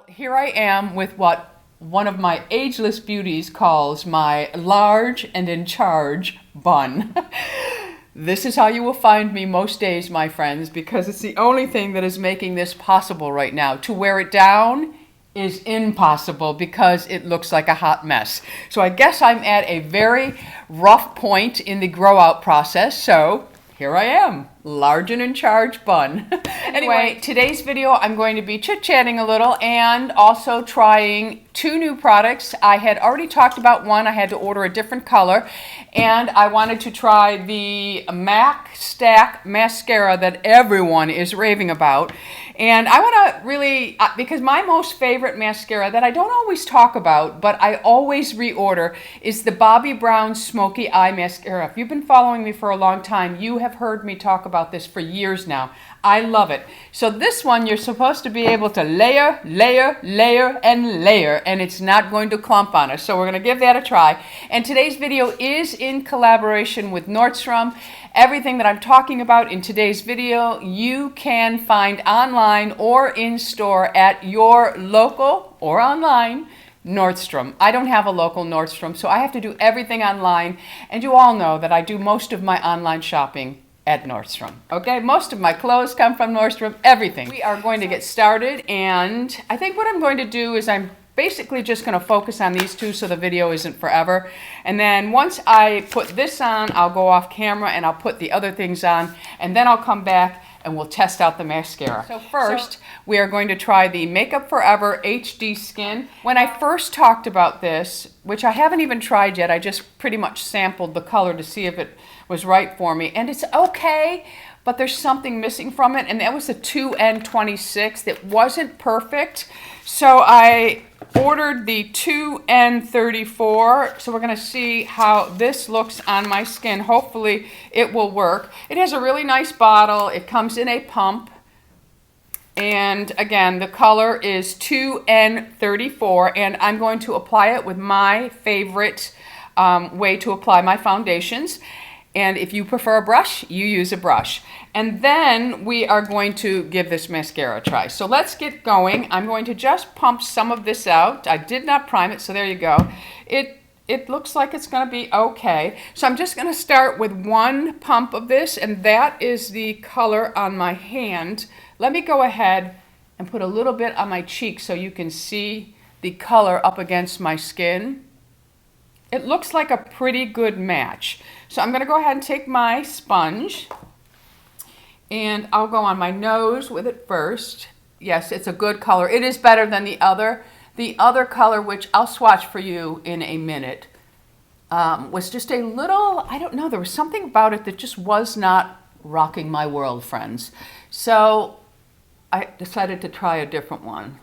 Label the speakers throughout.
Speaker 1: Here I am with what one of my ageless beauties calls my large and in charge bun. This is how you will find me most days, my friends, because it's the only thing that is making this possible right now. To wear it down is impossible because it looks like a hot mess. So I guess I'm at a very rough point in the grow out process. So here I am, large and in charge bun. Anyway, today's video I'm going to be chit-chatting a little and also trying two new products. I had already talked about one. I had to order a different color, and I wanted to try the MAC STACK Mascara that everyone is raving about. And I want to really, because my most favorite mascara that I don't always talk about, but I always reorder, is the Bobbi Brown Smokey Eye Mascara. If you've been following me for a long time, you have heard me talk about this for years now. I love it. So this one, you're supposed to be able to layer, layer, layer, and layer, and it's not going to clump on us. So we're going to give that a try. And today's video is in collaboration with Nordstrom. Everything that I'm talking about in today's video, you can find online or in store at your local or online Nordstrom. I don't have a local Nordstrom, so I have to do everything online. And you all know that I do most of my online shopping at Nordstrom. Okay, most of my clothes come from Nordstrom, everything. We are going to get started, and I think what I'm going to do is I'm basically just going to focus on these two so the video isn't forever. And then once I put this on, I'll go off camera and I'll put the other things on, and then I'll come back and we'll test out the mascara. So first, we are going to try the Makeup Forever HD Skin. When I first talked about this, which I haven't even tried yet, I just pretty much sampled the color to see if it was right for me, and it's okay, but there's something missing from it, and that was the 2N26. It wasn't perfect, so I ordered the 2N34, so we're going to see how this looks on my skin. Hopefully it will work. It has a really nice bottle. It comes in a pump, and again, the color is 2N34, and I'm going to apply it with my favorite way to apply my foundations. And if you prefer a brush, you use a brush. And then we are going to give this mascara a try. So let's get going. I'm going to just pump some of this out. I did not prime it, so there you go. It looks like it's going to be okay. So I'm just going to start with one pump of this, and that is the color on my hand. Let me go ahead and put a little bit on my cheek so you can see the color up against my skin. It looks like a pretty good match. So I'm going to go ahead and take my sponge, and I'll go on my nose with it first. Yes, it's a good color. It is better than the other. The other color, which I'll swatch for you in a minute, was just a little, I don't know, there was something about it that just was not rocking my world, friends. So I decided to try a different one.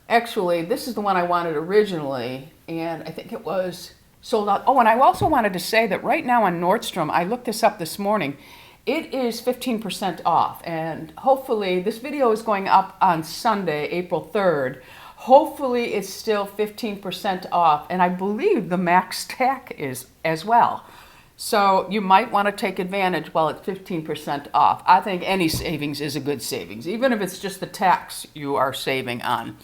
Speaker 1: Actually, this is the one I wanted originally, and I think it was sold out. Oh, and I also wanted to say that right now on Nordstrom, I looked this up this morning, it is 15% off. And hopefully, this video is going up on Sunday, April 3rd. Hopefully, it's still 15% off. And I believe the MAC STACK is as well. So you might want to take advantage while it's 15% off. I think any savings is a good savings, even if it's just the tax you are saving on.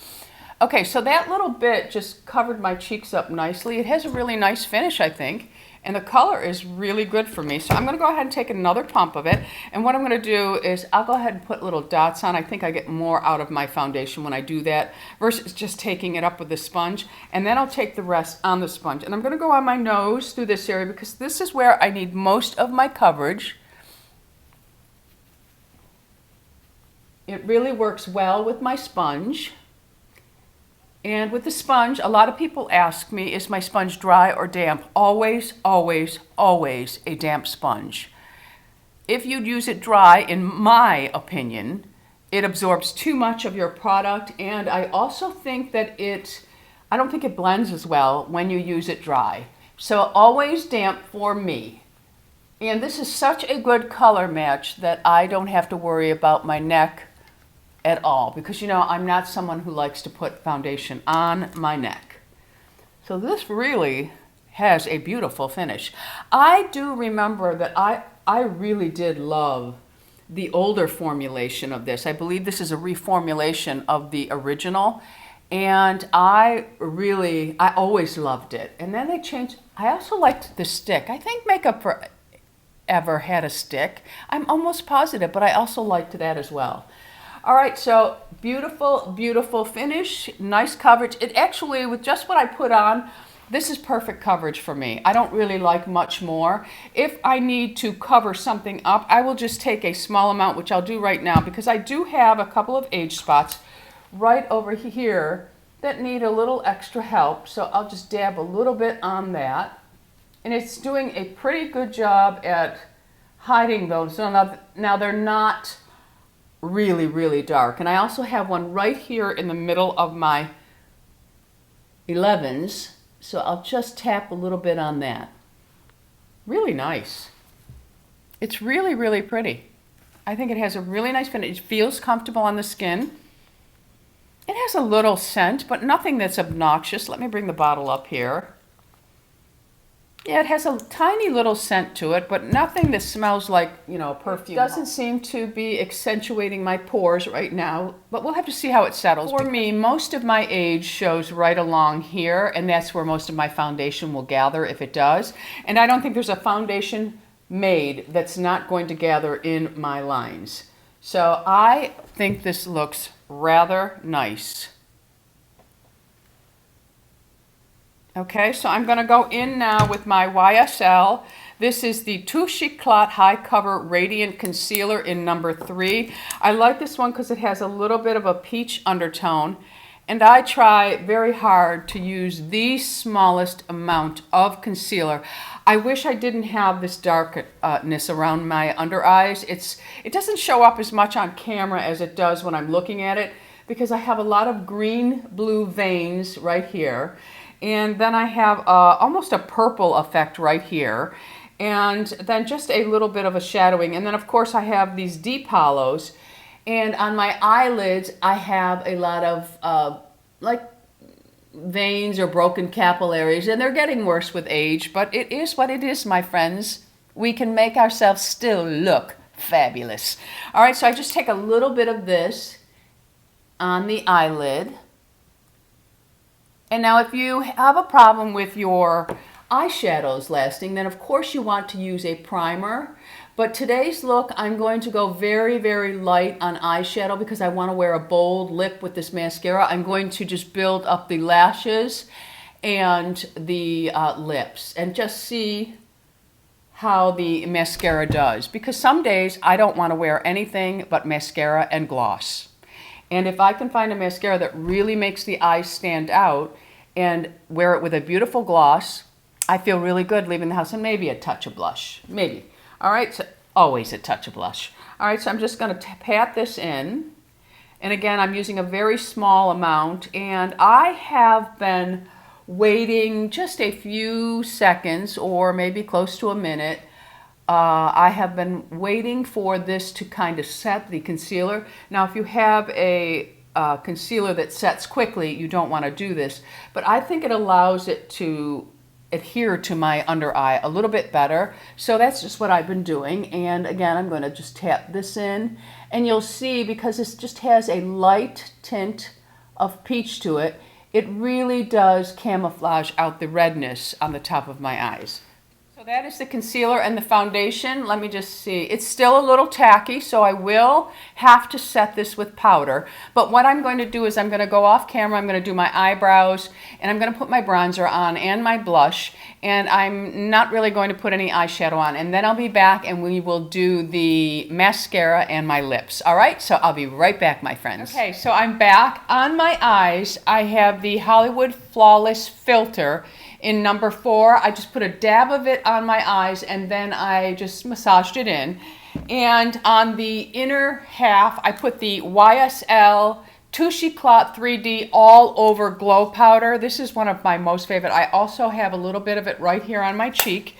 Speaker 1: Okay, so that little bit just covered my cheeks up nicely. It has a really nice finish, I think, and the color is really good for me. So I'm going to go ahead and take another pump of it, and what I'm going to do is I'll go ahead and put little dots on. I think I get more out of my foundation when I do that versus just taking it up with the sponge, and then I'll take the rest on the sponge. And I'm going to go on my nose through this area because this is where I need most of my coverage. It really works well with my sponge. And with the sponge, a lot of people ask me, is my sponge dry or damp? Always, always, always a damp sponge. If you'd use it dry, in my opinion, it absorbs too much of your product, and I also think that I don't think it blends as well when you use it dry. So always damp for me. And this is such a good color match that I don't have to worry about my neck at all, because you know I'm not someone who likes to put foundation on my neck. So this really has a beautiful finish. I do remember that I really did love the older formulation of this. I believe this is a reformulation of the original, And I always loved it. And then they changed. I also liked the stick. I think Makeup Forever had a stick. I'm almost positive, but I also liked that as well. All right, so beautiful, beautiful finish, nice coverage. It actually, with just what I put on, this is perfect coverage for me. I don't really like much more. If I need to cover something up, I will just take a small amount, which I'll do right now, because I do have a couple of age spots right over here that need a little extra help. So I'll just dab a little bit on that. And it's doing a pretty good job at hiding those. So now they're not really, really dark. And I also have one right here in the middle of my 11s. So I'll just tap a little bit on that. Really nice. It's really, really pretty. I think it has a really nice finish. It feels comfortable on the skin. It has a little scent, but nothing that's obnoxious. Let me bring the bottle up here. Yeah, it has a tiny little scent to it, but nothing that smells like, you know, perfume. It doesn't seem to be accentuating my pores right now, but we'll have to see how it settles. For me, most of my age shows right along here, and that's where most of my foundation will gather if it does. And I don't think there's a foundation made that's not going to gather in my lines. So I think this looks rather nice. Okay, so I'm going to go in now with my YSL. This is the Touche Éclat High Cover Radiant Concealer in number 3. I like this one because it has a little bit of a peach undertone. And I try very hard to use the smallest amount of concealer. I wish I didn't have this darkness around my under eyes. It doesn't show up as much on camera as it does when I'm looking at it, because I have a lot of green-blue veins right here. And then I have almost a purple effect right here. And then just a little bit of a shadowing. And then, of course, I have these deep hollows. And on my eyelids, I have a lot of, like, veins or broken capillaries. And they're getting worse with age. But it is what it is, my friends. We can make ourselves still look fabulous. All right, so I just take a little bit of this on the eyelid. And now if you have a problem with your eyeshadows lasting, then of course you want to use a primer. But today's look, I'm going to go very, very light on eyeshadow because I want to wear a bold lip with this mascara. I'm going to just build up the lashes and the lips and just see how the mascara does. Because some days I don't want to wear anything but mascara and gloss. And if I can find a mascara that really makes the eyes stand out and wear it with a beautiful gloss, I feel really good leaving the house, and maybe a touch of blush. Maybe. All right, so always a touch of blush. All right, so I'm just going to pat this in. And again, I'm using a very small amount. And I have been waiting just a few seconds or maybe close to a minute. I have been waiting for this to kind of set the concealer. Now, if you have a concealer that sets quickly, you don't want to do this. But I think it allows it to adhere to my under eye a little bit better. So that's just what I've been doing. And again, I'm going to just tap this in. And you'll see, because this just has a light tint of peach to it, it really does camouflage out the redness on the top of my eyes. So that is the concealer and the foundation. Let me just see. It's still a little tacky, so I will have to set this with powder. But what I'm going to do is I'm going to go off camera. I'm going to do my eyebrows, and I'm going to put my bronzer on and my blush. And I'm not really going to put any eyeshadow on. And then I'll be back, and we will do the mascara and my lips. All right? So I'll be right back, my friends. Okay, so I'm back. On my eyes, I have the Hollywood Flawless Filter in number 4. I just put a dab of it on my eyes, and then I just massaged it in. And on the inner half, I put the YSL Touche Éclat 3D All Over Glow Powder. This is one of my most favorite. I also have a little bit of it right here on my cheek.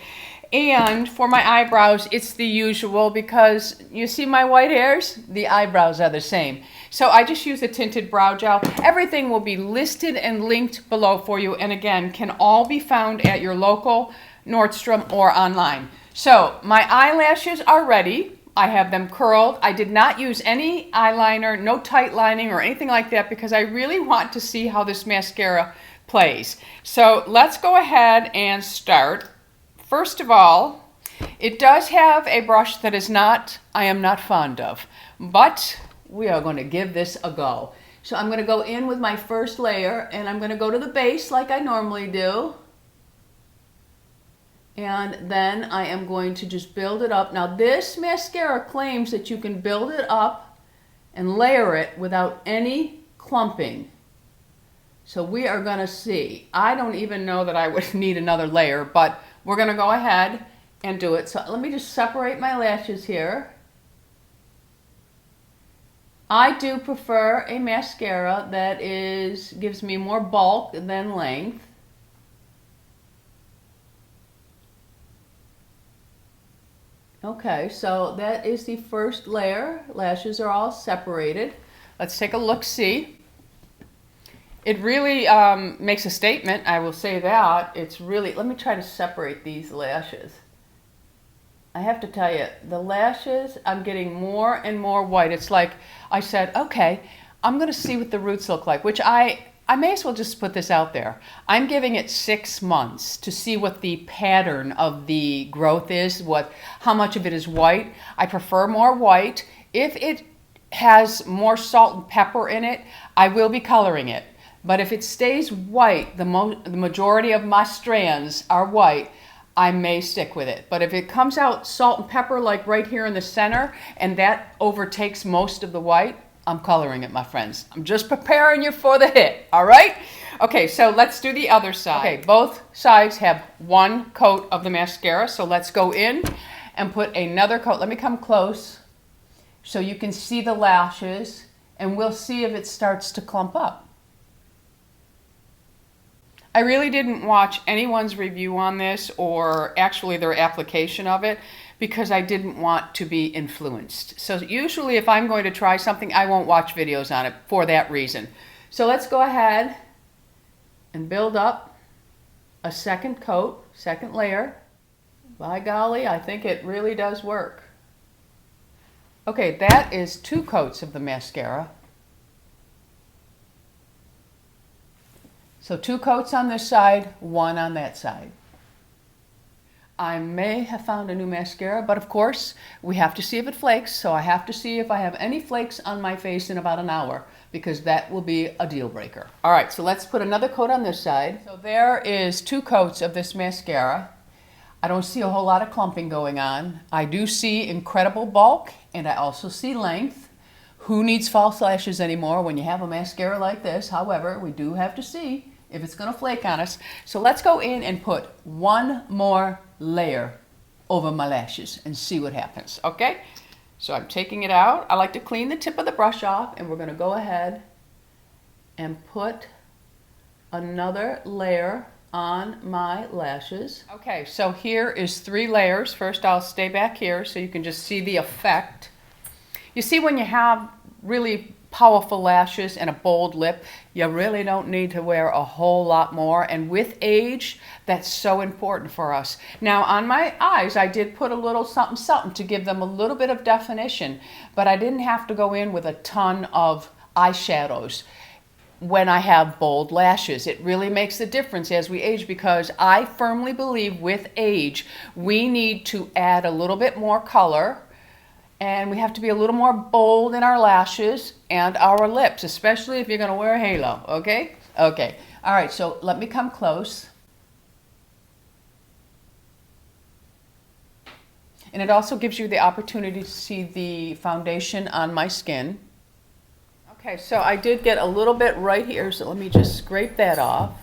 Speaker 1: And for my eyebrows, it's the usual, because you see my white hairs? The eyebrows are the same. So I just use a tinted brow gel. Everything will be listed and linked below for you. And again, can all be found at your local Nordstrom or online. So my eyelashes are ready. I have them curled. I did not use any eyeliner, no tight lining or anything like that because I really want to see how this mascara plays. So let's go ahead and start. First of all, it does have a brush that I am not fond of, but we are going to give this a go. So I'm going to go in with my first layer and I'm going to go to the base like I normally do. And then I am going to just build it up. Now this mascara claims that you can build it up and layer it without any clumping. So we are going to see. I don't even know that I would need another layer, but we're going to go ahead and do it. So let me just separate my lashes here. I do prefer a mascara that gives me more bulk than length. Okay, so that is the first layer. Lashes are all separated. Let's take a look-see. It really makes a statement, I will say that. It's really, let me try to separate these lashes. I have to tell you, the lashes, I'm getting more and more white. It's like I said, okay, I'm going to see what the roots look like, which I may as well just put this out there. I'm giving it 6 months to see what the pattern of the growth is, how much of it is white. I prefer more white. If it has more salt and pepper in it, I will be coloring it. But if it stays white, the majority of my strands are white, I may stick with it. But if it comes out salt and pepper like right here in the center and that overtakes most of the white, I'm coloring it, my friends. I'm just preparing you for the hit, all right? Okay, so let's do the other side. Okay, both sides have one coat of the mascara, so let's go in and put another coat. Let me come close so you can see the lashes, and we'll see if it starts to clump up. I really didn't watch anyone's review on this or actually their application of it because I didn't want to be influenced. So usually if I'm going to try something, I won't watch videos on it for that reason. So let's go ahead and build up a second coat, second layer. By golly, I think it really does work. Okay, that is 2 coats of the mascara. So 2 coats on this side, 1 on that side. I may have found a new mascara, but of course, we have to see if it flakes, so I have to see if I have any flakes on my face in about an hour, because that will be a deal breaker. All right, so let's put another coat on this side. So there is 2 coats of this mascara. I don't see a whole lot of clumping going on. I do see incredible bulk, and I also see length. Who needs false lashes anymore when you have a mascara like this? However, we do have to see if it's going to flake on us. So let's go in and put 1 more layer over my lashes and see what happens, okay? So I'm taking it out. I like to clean the tip of the brush off, and we're going to go ahead and put another layer on my lashes. Okay, so here is 3 layers. First, I'll stay back here so you can just see the effect. You see, when you have really powerful lashes and a bold lip, you really don't need to wear a whole lot more, and with age, that's so important for us. Now on my eyes, I did put a little something to give them a little bit of definition, but I didn't have to go in with a ton of eyeshadows when I have bold lashes. It really makes a difference as we age, because I firmly believe with age we need to add a little bit more color. And we have to be a little more bold in our lashes and our lips, especially if you're going to wear a halo, okay? Okay. All right, so let me come close. And it also gives you the opportunity to see the foundation on my skin. Okay, so I did get a little bit right here, so let me just scrape that off.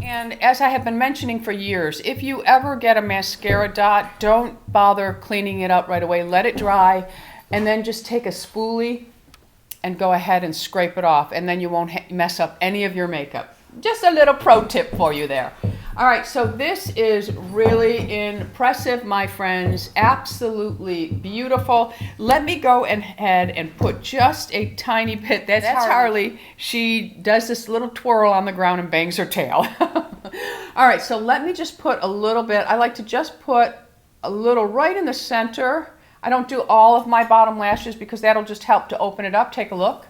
Speaker 1: And as I have been mentioning for years, if you ever get a mascara dot, don't bother cleaning it up right away. Let it dry, and then just take a spoolie and go ahead and scrape it off, and then you won't mess up any of your makeup. Just a little pro tip for you there. All right, so this is really impressive, my friends. Absolutely beautiful. Let me go ahead and put just a tiny bit. That's Harley. She does this little twirl on the ground and bangs her tail. All right, so let me just put a little bit. I like to just put a little right in the center. I don't do all of my bottom lashes because that'll just help to open it up. Take a look.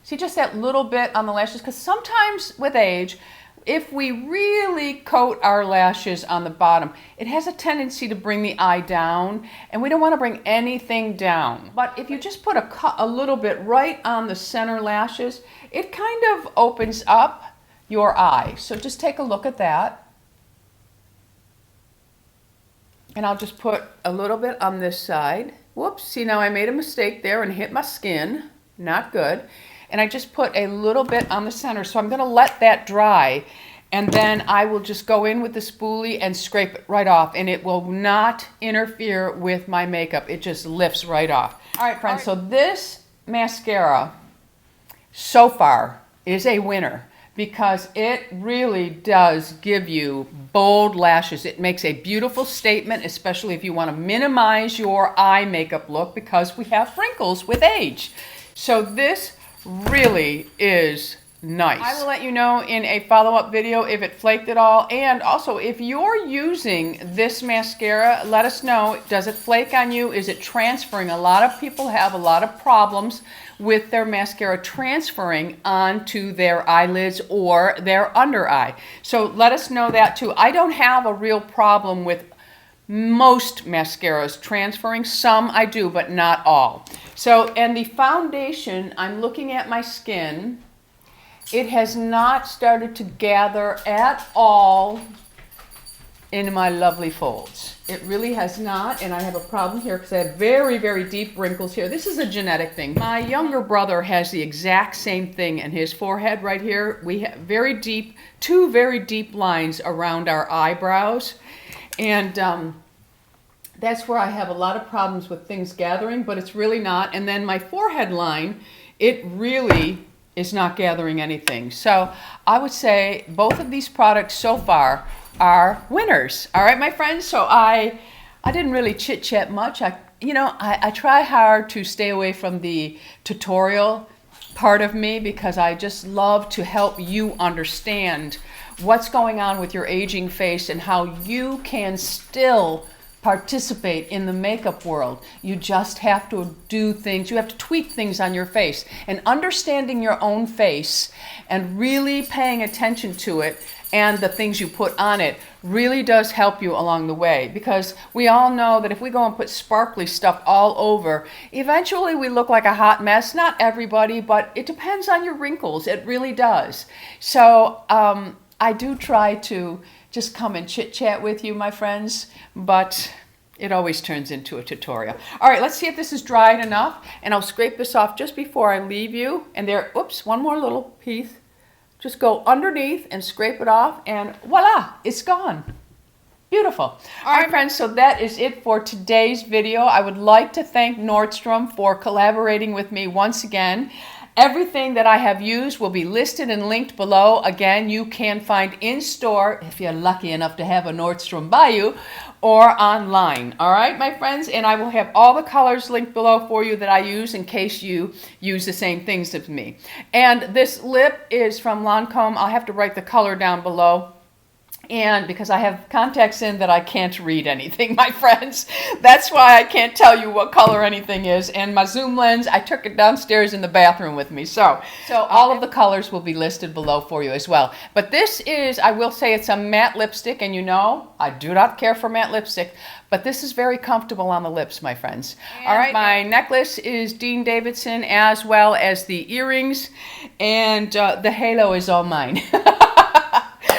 Speaker 1: See just that little bit on the lashes, because sometimes with age, if we really coat our lashes on the bottom, it has a tendency to bring the eye down, and we don't want to bring anything down. But if you just put a little bit right on the center lashes, it kind of opens up your eye. So just take a look at that. And I'll just put a little bit on this side. Whoops, see, now I made a mistake there and hit my skin. Not good. And I just put a little bit on the center. So I'm gonna let that dry, and then I will just go in with the spoolie and scrape it right off, and it will not interfere with my makeup. It just lifts right off. All right, friends, so this mascara so far is a winner, because it really does give you bold lashes. It makes a beautiful statement, especially if you want to minimize your eye makeup look, because we have wrinkles with age. So this really is nice. I will let you know in a follow-up video if it flaked at all, and also if you're using this mascara, let us know. Does it flake on you? Is it transferring? A lot of people have a lot of problems with their mascara transferring onto their eyelids or their under eye. So let us know that too. I don't have a real problem with most mascaras transferring. Some I do, but not all. So, and the foundation, I'm looking at my skin. It has not started to gather at all in my lovely folds. It really has not, and I have a problem here because I have very, very deep wrinkles here. This is a genetic thing. My younger brother has the exact same thing in his forehead right here. We have very deep, two very deep lines around our eyebrows, and that's where I have a lot of problems with things gathering, but it's really not. And then my forehead line, it really is not gathering anything. So I would say both of these products so far are winners. All right, my friends. So I didn't really chit chat much. I try hard to stay away from the tutorial part of me, because I just love to help you understand what's going on with your aging face and how you can still participate in the makeup world. You just have to do things, you have to tweak things on your face, and understanding your own face and really paying attention to it and the things you put on it really does help you along the way, because we all know that if we go and put sparkly stuff all over, eventually we look like a hot mess. Not everybody, but it depends on your wrinkles. It really does. So I do try to just come and chit chat with you, my friends, but it always turns into a tutorial. All right, let's see if this is dried enough, and I'll scrape this off just before I leave you. And there, oops, one more little piece. Just go underneath and scrape it off, and voila, it's gone. Beautiful. All right, friends, so that is it for today's video. I would like to thank Nordstrom for collaborating with me once again. Everything that I have used will be listed and linked below. Again, you can find in store, if you're lucky enough to have a Nordstrom by you, or online. All right, my friends, and I will have all the colors linked below for you that I use in case you use the same things as me. And this lip is from Lancome. I'll have to write the color down below. And because I have contacts in that I can't read anything, my friends. That's why I can't tell you what color anything is. And my zoom lens, I took it downstairs in the bathroom with me. So all of the colors will be listed below for you as well. But this is, I will say, it's a matte lipstick. And you know, I do not care for matte lipstick. But this is very comfortable on the lips, my friends. And all right, my necklace is Dean Davidson, as well as the earrings. And the halo is all mine.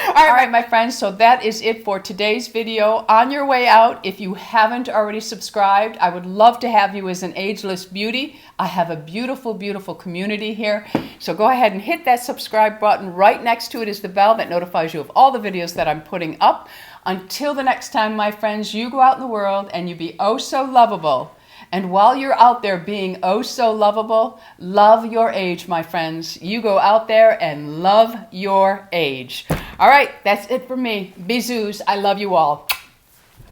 Speaker 1: All right, my friends, so that is it for today's video. On your way out, if you haven't already subscribed, I would love to have you as an ageless beauty. I have a beautiful, beautiful community here. So go ahead and hit that subscribe button. Right next to it is the bell that notifies you of all the videos that I'm putting up. Until the next time, my friends, you go out in the world and you be oh so lovable. And while you're out there being oh so lovable, love your age, my friends. You go out there and love your age. All right, that's it for me. Bisous. I love you all.